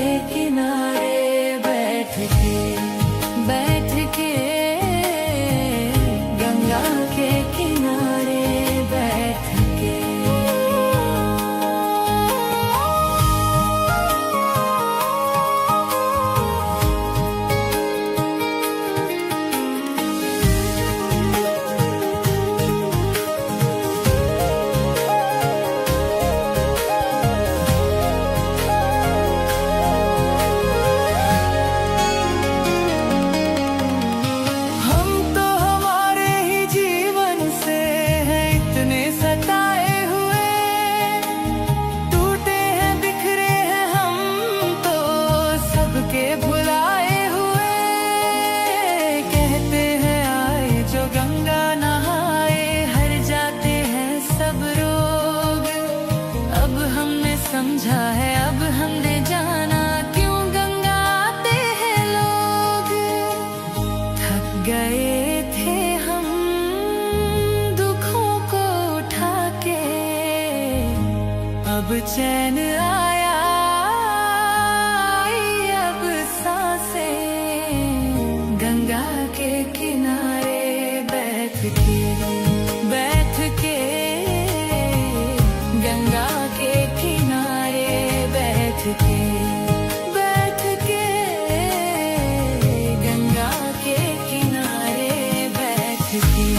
के किनारे बैठ के गंगा के किनारे बैठ के। समझा है अब हमने जाना क्यों गंगा आते हैं लोग। थक गए थे हम दुखों को उठा के, अब चैन आया अब सांसें गंगा के किनारे बैठ के गंगा के किनारे बैठ के गंगा के किनारे बैठ के।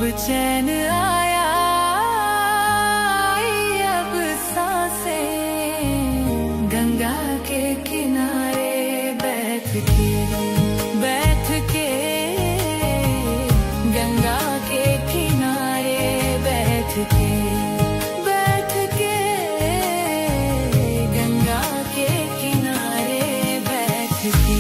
अब चैन आया, अब सांसें गंगा के किनारे बैठ के गंगा के किनारे बैठ के गंगा के किनारे बैठ के।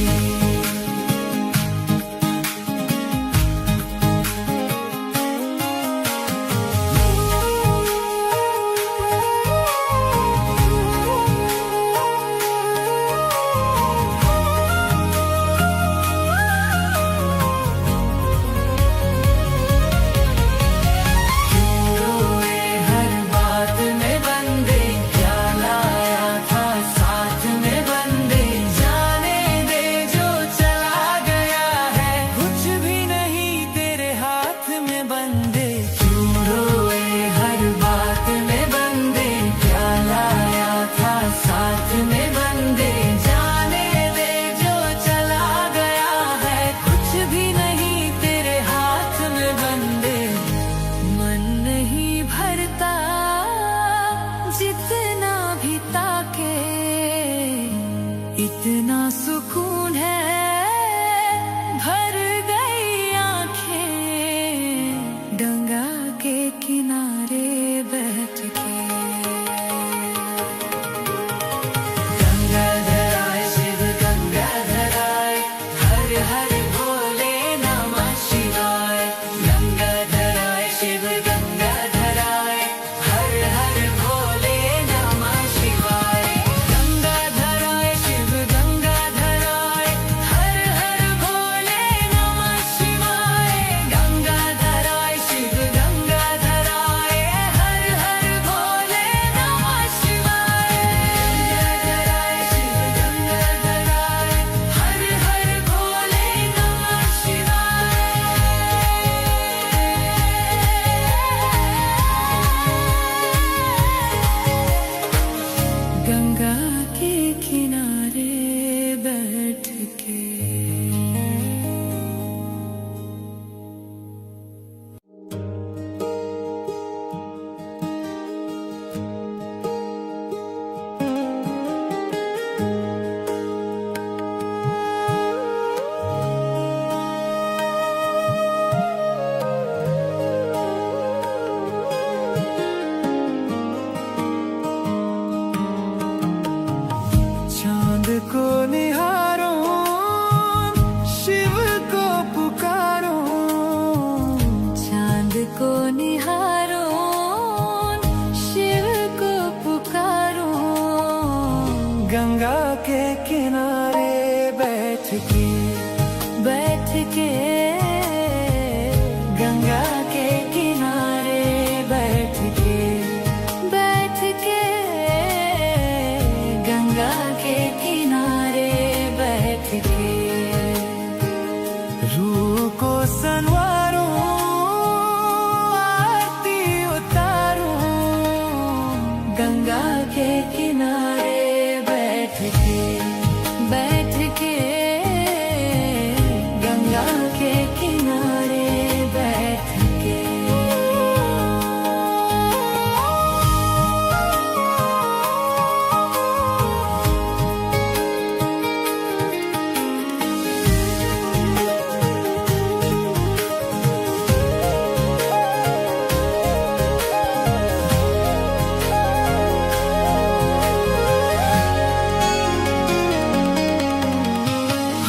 जितना भी ताके इतना सुकून है, भर गई आंखें गंगा के किनारे बैठ के। गंगाधर आए शिव गंगाधर आए, हर हर भोले नमः शिवाय। गंगाधर आए शिव गंगाधर आए, हर हर भोले नमः शिवाय। गंगाधर आए शिव गंगाधर आए, हर हर भोले नमः शिवाय। गंगाधर आए शिव गंगाधर आए, हर हर भोले नमः शिवाय। गंगाधर आए शिव गंगाधर आए, हर हर भोले नमः शिवाय। गंगा के किनारे बैठ के। चांद को निहारो, शिव को पुकारो। चांद को निहारो, शिव को पुकारो। गंगा के किनारे बैठ के गंगा के किनारे बैठ के गंगा के किनारे बैठ के। रूह को संवारो, आरती उतारो। गंगा के किनारे बैठ के गंगा के किनारे बैठ के।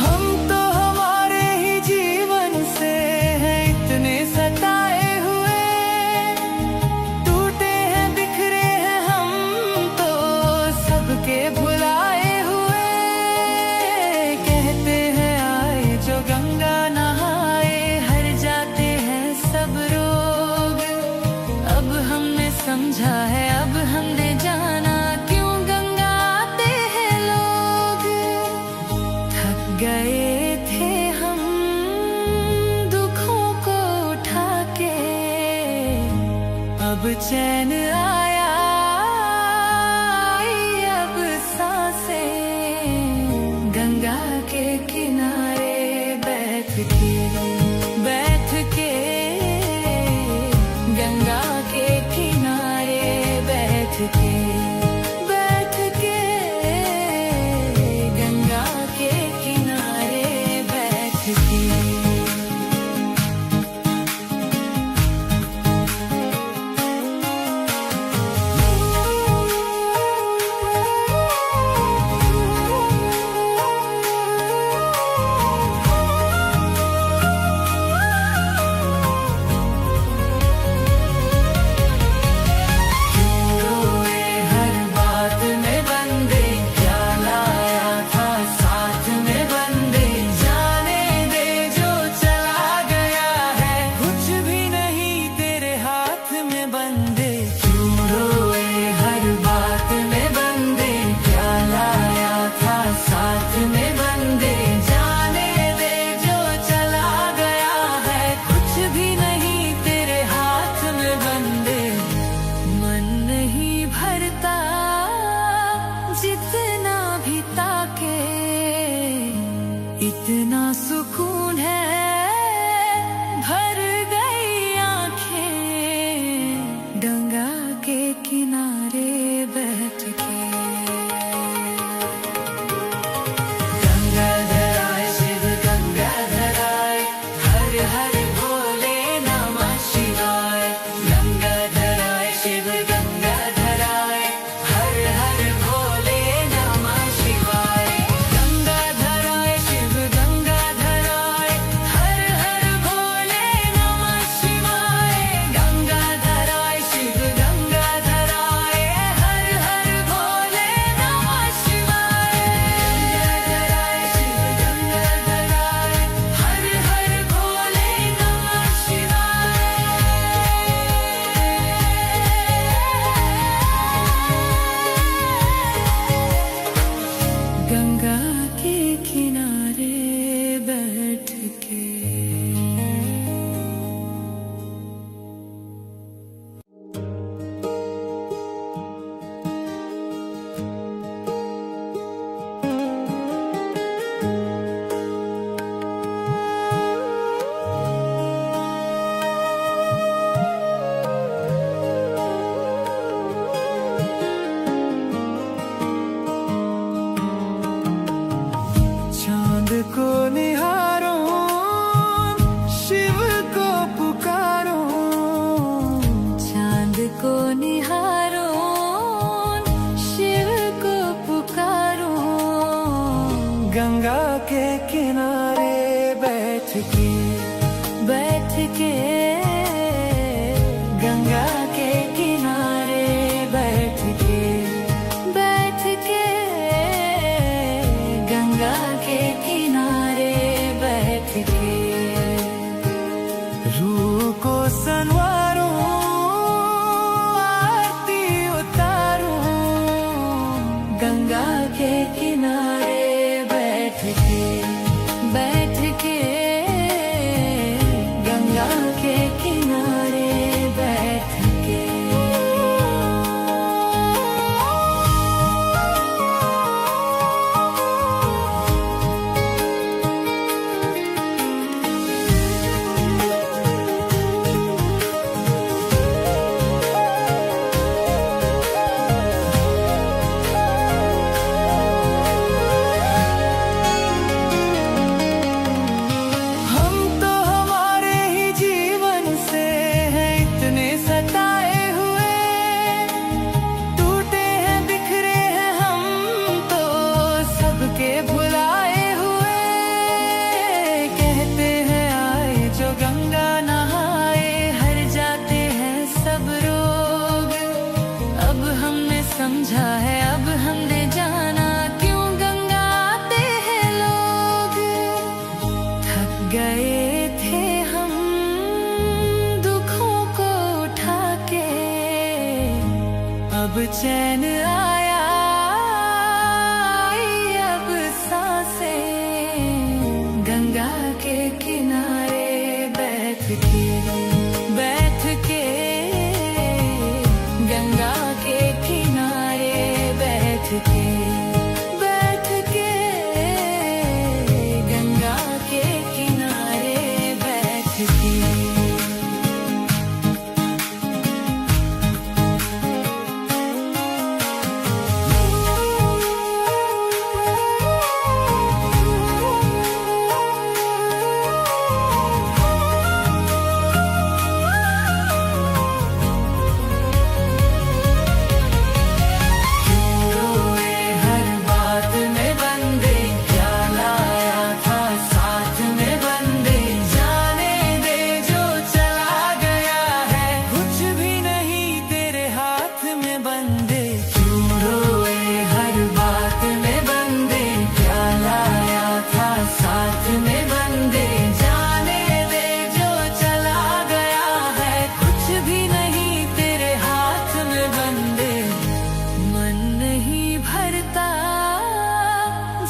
हम तो हमारे ही जीवन से हैं इतने सताए हुए, टूटे हैं बिखरे हैं हम तो सबके भुलाए हुए। कहते हैं आए जो गंगा नहाए, हर जाते हैं सब रोग। अब हमने समझा है, अब हमने जाना क्यों गंगा आते हैं लोग। थक गए थे हम दुखों को उठा के, अब चैन आया, अब सांसें गंगा के किनारे बैठ के बैठ के। को निहारो, शिव को पुकारो, चांद को निहारो, शिव को पुकारो, गंगा के किनारे बैठ के, बैठ के, गंगा के किनारे बैठ के, बैठ के, गंगा के किनारे बैठ के। रूह को संवारो, आरती उतारो, गंगा के किनारे बैठ के, बैठ के, गंगा के किनारे बैठ के। समझा है अब हमने जाना क्यों गंगा आते हैं लोग। थक गए थे हम दुखों को उठा के, अब चैन आया, आई अब सांसें, गंगा के किनारे बैठ के, बैठ के, गंगा के किनारे बैठ के, बैठ के, गंगा के किनारे बैठ के।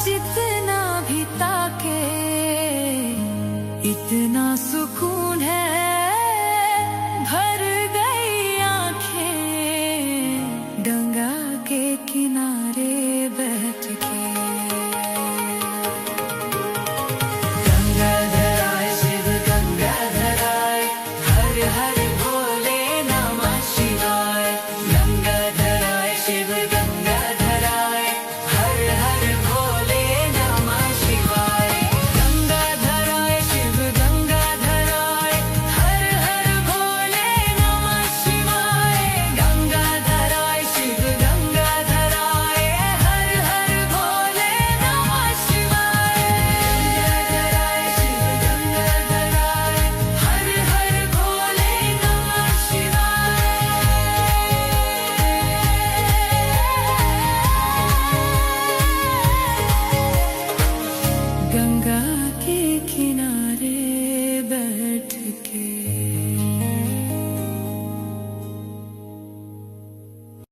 जितना भी ताके इतना सुकून है, भर गई आंखें गंगा के किनारे बैठ के। गंगाधराय शिव गंगाधराय, हर हर भोले नमः शिवाय। गंगाधराय शिव गंगाधराय, हर हर भोले नमः शिवाय। गंगाधराय शिव गंगाधराय, हर हर भोले नमः शिवाय। गंगाधराय शिव गंगाधराय, हर हर भोले नमः शिवाय। गंगाधराय शिव गंगाधराय, हर हर भोले नमः गंगा के किनारे बैठ के।